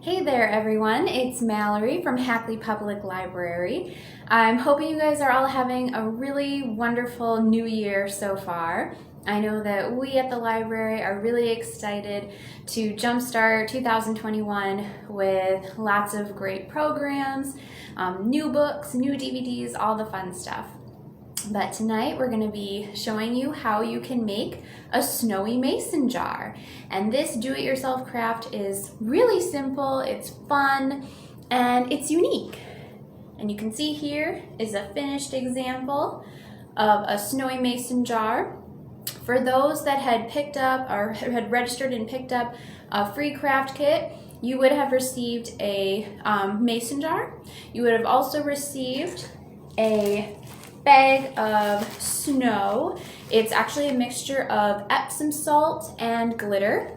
Hey there everyone, it's Mallory from Hackley Public Library. I'm hoping you guys are all having a really wonderful new year so far. I know that we at the library are really excited to jumpstart 2021 with lots of great programs, new books, new DVDs, all the fun stuff. But tonight we're going to be showing you how you can make a snowy mason jar. And this do-it-yourself craft is really simple, it's fun, and it's unique. And you can see here is a finished example of a snowy mason jar. For those that had picked up or had registered and picked up a free craft kit, you would have received a mason jar. You would have also received a bag of snow. It's actually a mixture of Epsom salt and glitter.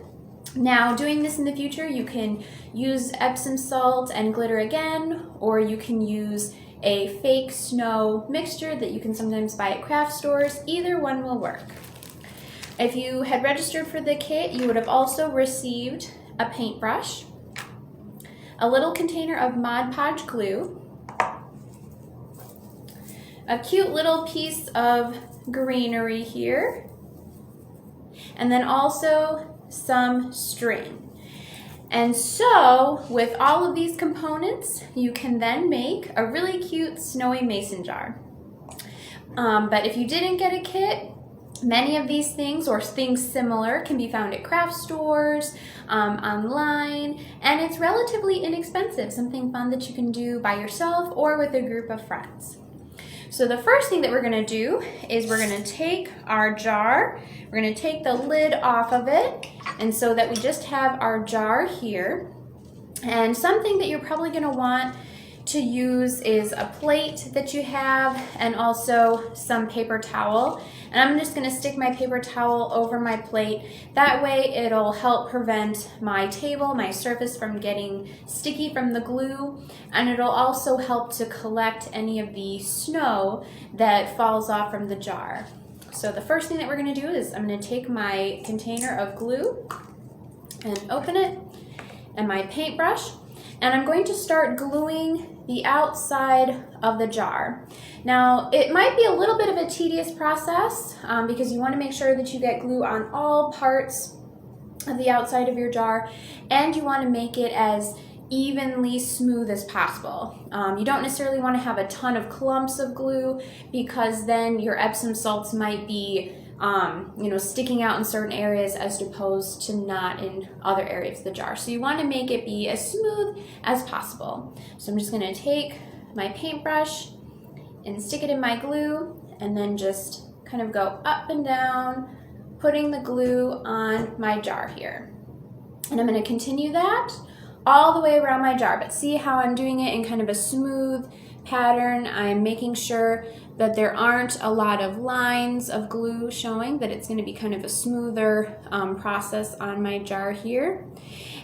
Now, doing this in the future, you can use Epsom salt and glitter again, or you can use a fake snow mixture that you can sometimes buy at craft stores. Either one will work. If you had registered for the kit, you would have also received a paintbrush, a little container of Mod Podge glue, a cute little piece of greenery here, and then also some string. And so with all of these components, you can then make a really cute snowy mason jar. But if you didn't get a kit, many of these things or things similar can be found at craft stores, online, and it's relatively inexpensive, something fun that you can do by yourself or with a group of friends. So the first thing that we're going to do is we're going to take our jar, we're going to take the lid off of it, and so that we just have our jar here. And something that you're probably going to want to use is a plate that you have and also some paper towel. And I'm just going to stick my paper towel over my plate. That way it'll help prevent my table, my surface from getting sticky from the glue, and it'll also help to collect any of the snow that falls off from the jar. So the first thing that we're going to do is I'm going to take my container of glue and open it and my paintbrush, and I'm going to start gluing the outside of the jar. Now, it might be a little bit of a tedious process because you want to make sure that you get glue on all parts of the outside of your jar, and you want to make it as evenly smooth as possible. You don't necessarily want to have a ton of clumps of glue because then your Epsom salts might be sticking out in certain areas as opposed to not in other areas of the jar. So you want to make it be as smooth as possible. So I'm just going to take my paintbrush and stick it in my glue and then just kind of go up and down, putting the glue on my jar here. And I'm going to continue that all the way around my jar, but see how I'm doing it in kind of a smooth pattern. I'm making sure that there aren't a lot of lines of glue showing, that it's going to be kind of a smoother process on my jar here.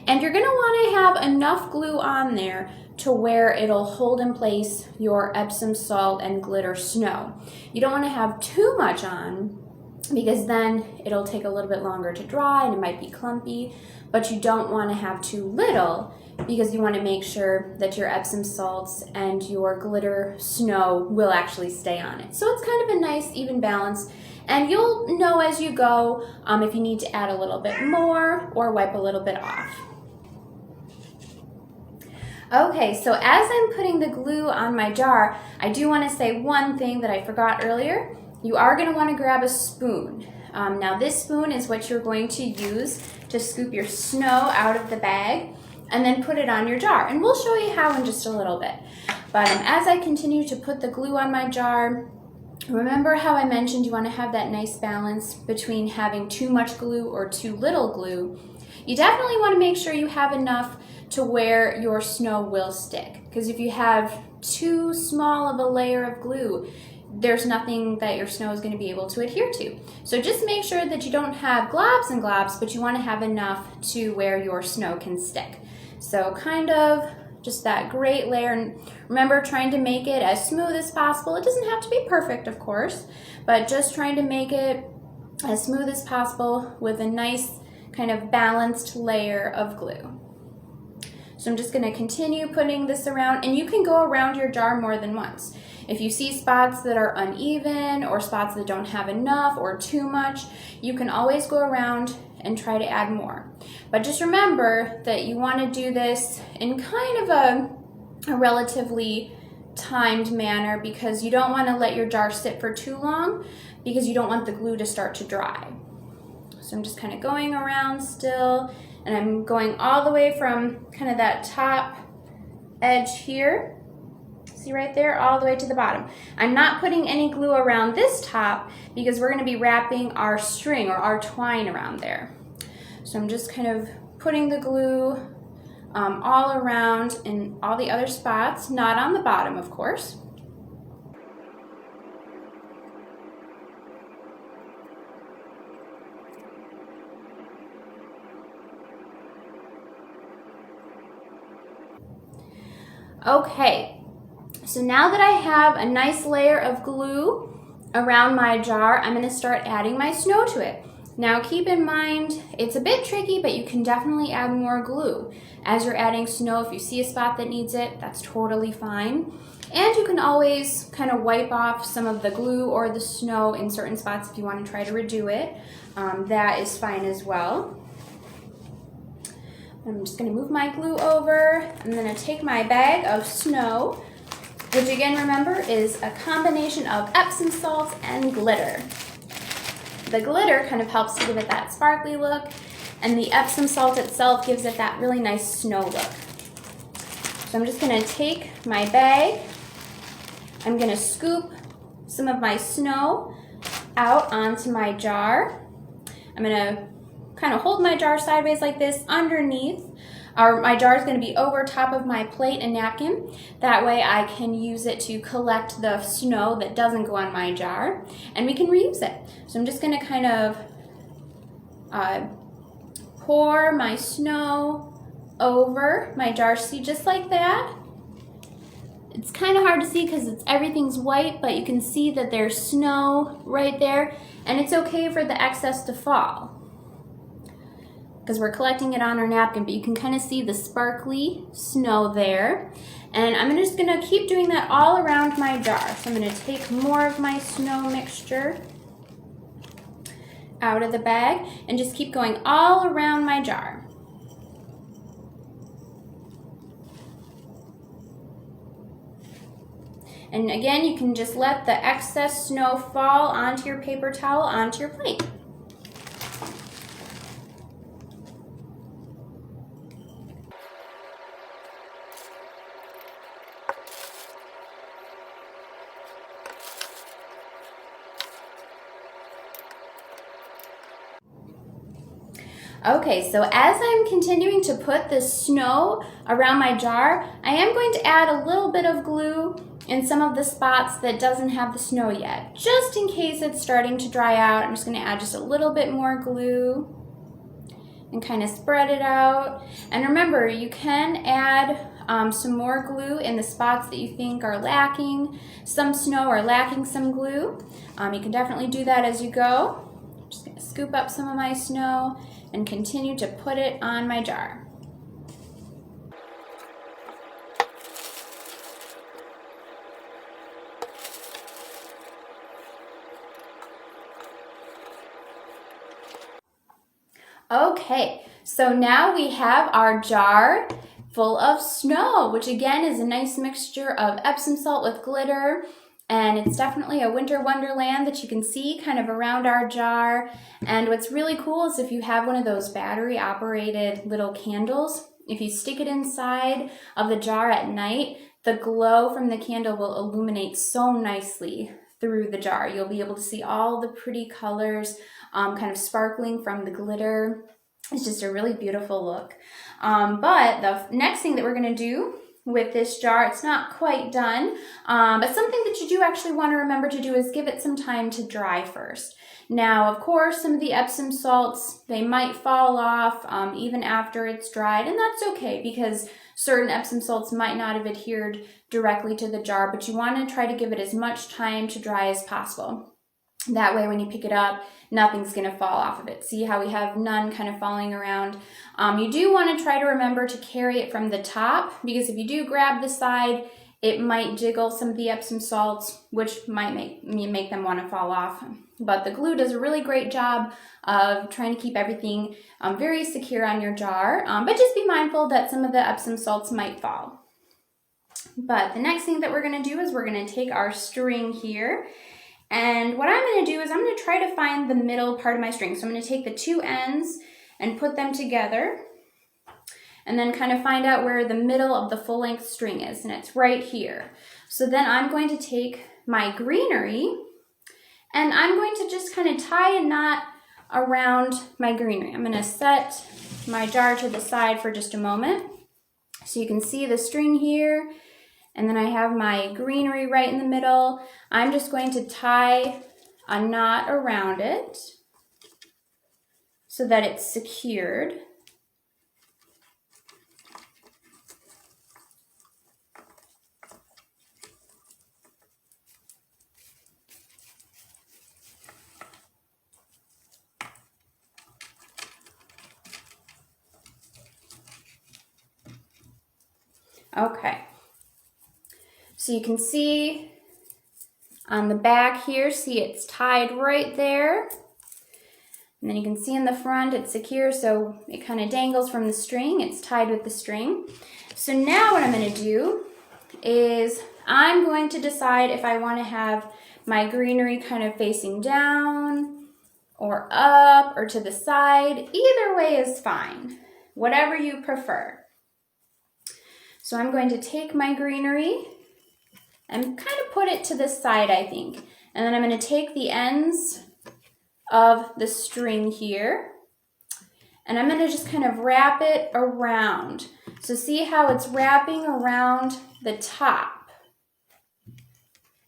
And you're going to want to have enough glue on there to where it'll hold in place your Epsom salt and glitter snow. You don't want to have too much on because then it'll take a little bit longer to dry and it might be clumpy, but you don't want to have too little because you want to make sure that your Epsom salts and your glitter snow will actually stay on it. So it's kind of a nice even balance, and you'll know as you go if you need to add a little bit more or wipe a little bit off. Okay, so as I'm putting the glue on my jar, I do want to say one thing that I forgot earlier. You are going to want to grab a spoon. Now this spoon is what you're going to use to scoop your snow out of the bag and then put it on your jar. And we'll show you how in just a little bit. But as I continue to put the glue on my jar, remember how I mentioned you want to have that nice balance between having too much glue or too little glue. You definitely want to make sure you have enough to where your snow will stick. Because if you have too small of a layer of glue, there's nothing that your snow is going to be able to adhere to. So just make sure that you don't have globs and globs, but you want to have enough to where your snow can stick. So kind of just that great layer. And remember, trying to make it as smooth as possible. It doesn't have to be perfect, of course, but just trying to make it as smooth as possible with a nice kind of balanced layer of glue. So I'm just going to continue putting this around, and you can go around your jar more than once. If you see spots that are uneven or spots that don't have enough or too much, you can always go around and try to add more. But just remember that you want to do this in kind of a relatively timed manner, because you don't want to let your jar sit for too long because you don't want the glue to start to dry. So I'm just kind of going around still, and I'm going all the way from kind of that top edge here, see right there, all the way to the bottom. I'm not putting any glue around this top because we're going to be wrapping our string or our twine around there. So I'm just kind of putting the glue all around in all the other spots, not on the bottom, of course. Okay, so now that I have a nice layer of glue around my jar, I'm going to start adding my snow to it. Now keep in mind, it's a bit tricky, but you can definitely add more glue. As you're adding snow, if you see a spot that needs it, that's totally fine. And you can always kind of wipe off some of the glue or the snow in certain spots if you want to try to redo it. That is fine as well. I'm just going to move my glue over. I'm going to take my bag of snow, which again, remember, is a combination of Epsom salts and glitter. The glitter kind of helps to give it that sparkly look, and the Epsom salt itself gives it that really nice snow look. So I'm just going to take my bag, I'm going to scoop some of my snow out onto my jar. I'm going to kind of hold my jar sideways like this underneath, or my jar is going to be over top of my plate and napkin. That way I can use it to collect the snow that doesn't go on my jar, and we can reuse it. So I'm just going to kind of pour my snow over my jar, see, just like that. It's kind of hard to see because everything's white, but you can see that there's snow right there, and it's okay for the excess to fall because we're collecting it on our napkin, but you can kind of see the sparkly snow there. And I'm just going to keep doing that all around my jar. So I'm going to take more of my snow mixture out of the bag and just keep going all around my jar. And again, you can just let the excess snow fall onto your paper towel, onto your plate. Okay, so as I'm continuing to put the snow around my jar, I am going to add a little bit of glue in some of the spots that doesn't have the snow yet, just in case it's starting to dry out. I'm just going to add just a little bit more glue and kind of spread it out. And remember, you can add some more glue in the spots that you think are lacking some snow or lacking some glue. You can definitely do that as you go. I'm just going to scoop up some of my snow and continue to put it on my jar. Okay, so now we have our jar full of snow, which again is a nice mixture of Epsom salt with glitter. And it's definitely a winter wonderland that you can see kind of around our jar. And what's really cool is if you have one of those battery operated little candles, if you stick it inside of the jar at night, the glow from the candle will illuminate so nicely through the jar. You'll be able to see all the pretty colors kind of sparkling from the glitter. It's just a really beautiful look. But the next thing that we're going to do with this jar, it's not quite done, but something that you do actually want to remember to do is give it some time to dry first. Now, of course, some of the Epsom salts, they might fall off even after it's dried, and that's okay because certain Epsom salts might not have adhered directly to the jar, but you want to try to give it as much time to dry as possible. That way when you pick it up, nothing's going to fall off of it. See how we have none kind of falling around? You do want to try to remember to carry it from the top, because if you do grab the side, it might jiggle some of the Epsom salts, which might make them want to fall off. But the glue does a really great job of trying to keep everything very secure on your jar. But just be mindful that some of the Epsom salts might fall. But the next thing that we're going to do is we're going to take our string here. And what I'm going to do is I'm going to try to find the middle part of my string. So I'm going to take the two ends and put them together, and then kind of find out where the middle of the full length string is, and it's right here. So then I'm going to take my greenery, and I'm going to just kind of tie a knot around my greenery. I'm going to set my jar to the side for just a moment so you can see the string here, and then I have my greenery right in the middle. I'm just going to tie a knot around it so that it's secured. Okay, so you can see on the back here, see it's tied right there. And then you can see in the front it's secure, so it kind of dangles from the string. It's tied with the string. So now what I'm going to do is I'm going to decide if I want to have my greenery kind of facing down or up or to the side. Either way is fine, whatever you prefer. So I'm going to take my greenery and kind of put it to the side, I think. And then I'm going to take the ends of the string here, and I'm going to just kind of wrap it around. So see how it's wrapping around the top.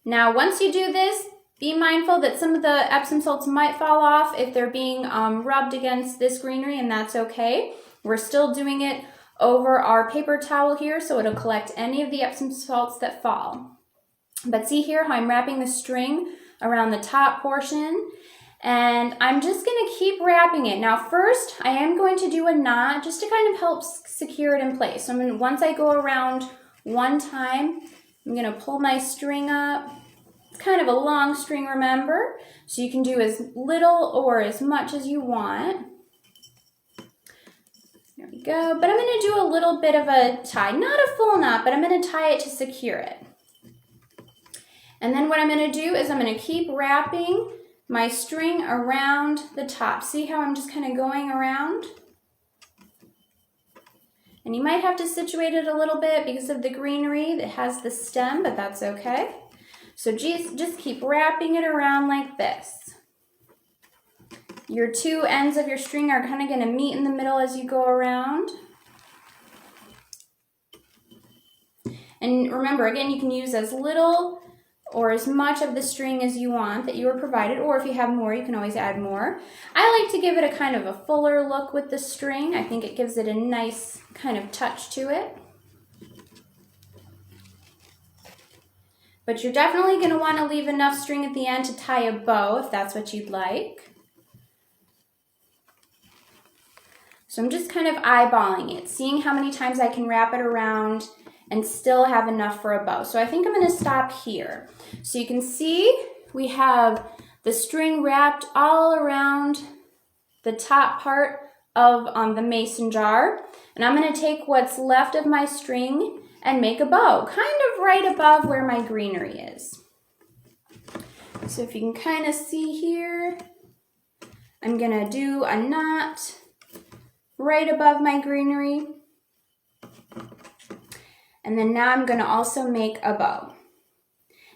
Now, once you do this, be mindful that some of the Epsom salts might fall off if they're being rubbed against this greenery, and that's okay. We're still doing it over our paper towel here, so it'll collect any of the Epsom salts that fall. But see here how I'm wrapping the string around the top portion, and I'm just going to keep wrapping it. Now first, I am going to do a knot just to kind of help secure it in place. So once I go around one time, I'm going to pull my string up. It's kind of a long string, remember, so you can do as little or as much as you want. There we go. But I'm going to do a little bit of a tie, not a full knot, but I'm going to tie it to secure it. And then what I'm going to do is I'm going to keep wrapping my string around the top. See how I'm just kind of going around? And you might have to situate it a little bit because of the greenery that has the stem, but that's okay. So just keep wrapping it around like this. Your two ends of your string are kind of going to meet in the middle as you go around. And remember, again, you can use as little or as much of the string as you want that you were provided, or if you have more, you can always add more. I like to give it a kind of a fuller look with the string. I think it gives it a nice kind of touch to it. But you're definitely going to want to leave enough string at the end to tie a bow if that's what you'd like. So I'm just kind of eyeballing it, seeing how many times I can wrap it around and still have enough for a bow. So I think I'm going to stop here. So you can see we have the string wrapped all around the top part of the mason jar. And I'm going to take what's left of my string and make a bow, kind of right above where my greenery is. So if you can kind of see here, I'm going to do a knot right above my greenery. And then now I'm going to also make a bow.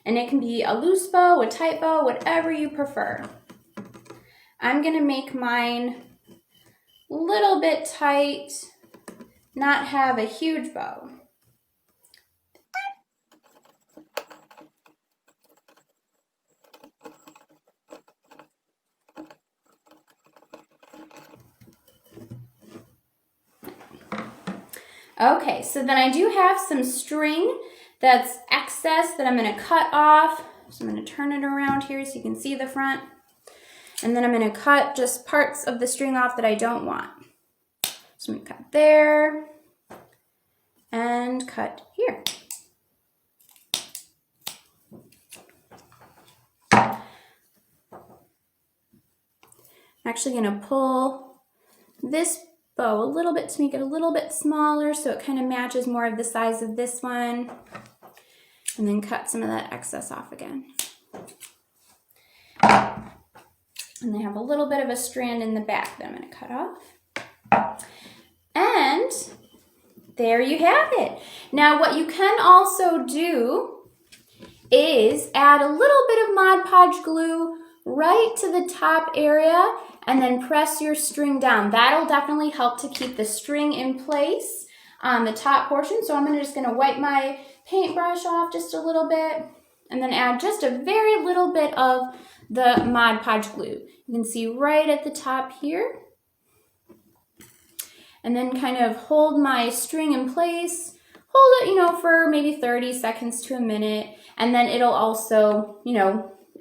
And it can be a loose bow, a tight bow, whatever you prefer. I'm going to make mine a little bit tight, not have a huge bow. Okay, so then I do have some string that's excess that I'm going to cut off So I'm going to turn it around here so you can see the front. And then I'm going to cut just parts of the string off that I don't want. So I'm going to cut there and cut here. I'm actually going to pull this bow a little bit to make it a little bit smaller so it kind of matches more of the size of this one. And then cut some of that excess off again. And they have a little bit of a strand in the back that I'm going to cut off. And there you have it. Now what you can also do is add a little bit of Mod Podge glue right to the top area and then press your string down. That'll definitely help to keep the string in place on the top portion. So I'm just going to wipe my paintbrush off just a little bit and then add just a very little bit of the Mod Podge glue. You can see right at the top here. And then kind of hold my string in place. Hold it, for maybe 30 seconds to a minute. And then it'll also,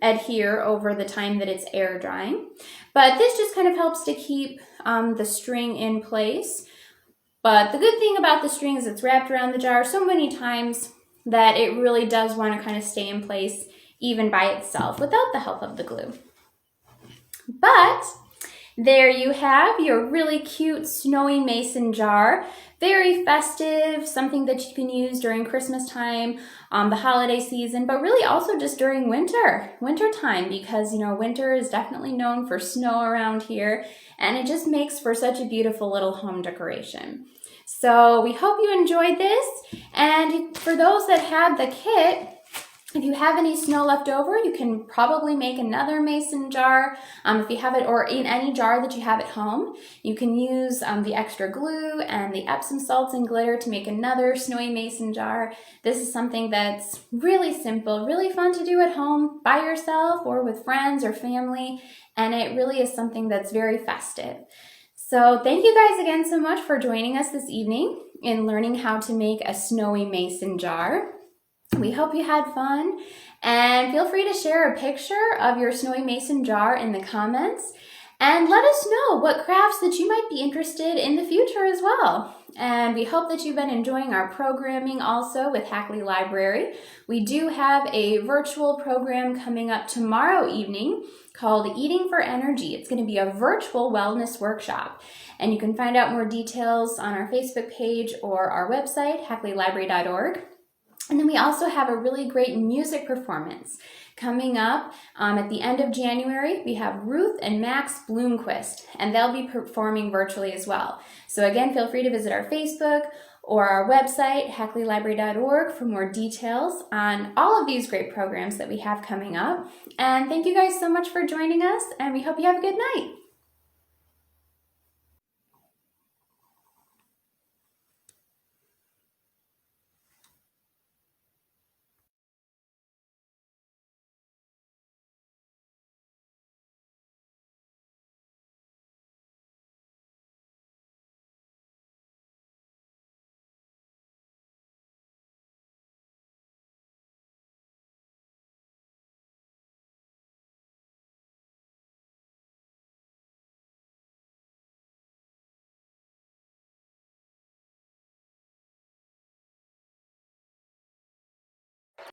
adhere over the time that it's air drying. But this just kind of helps to keep the string in place. But the good thing about the string is it's wrapped around the jar so many times that it really does want to kind of stay in place even by itself without the help of the glue. But there you have your really cute snowy mason jar. Very festive, something that you can use during Christmas time, the holiday season, but really also just during winter time, because winter is definitely known for snow around here, and it just makes for such a beautiful little home decoration. So we hope you enjoyed this, and for those that had the kit, if you have any snow left over, you can probably make another mason jar. If you have it, or in any jar that you have at home, you can use the extra glue and the Epsom salts and glitter to make another snowy mason jar. This is something that's really simple, really fun to do at home by yourself or with friends or family, and it really is something that's very festive. So thank you guys again so much for joining us this evening in learning how to make a snowy mason jar. We hope you had fun, and feel free to share a picture of your snowy mason jar in the comments, and let us know what crafts that you might be interested in the future as well. And we hope that you've been enjoying our programming also with Hackley Library. We do have a virtual program coming up tomorrow evening called Eating for Energy. It's going to be a virtual wellness workshop, and you can find out more details on our Facebook page or our website, hackleylibrary.org. And then we also have a really great music performance coming up at the end of January. We have Ruth and Max Bloomquist, and they'll be performing virtually as well. So again, feel free to visit our Facebook or our website, hackleylibrary.org, for more details on all of these great programs that we have coming up. And thank you guys so much for joining us, and we hope you have a good night.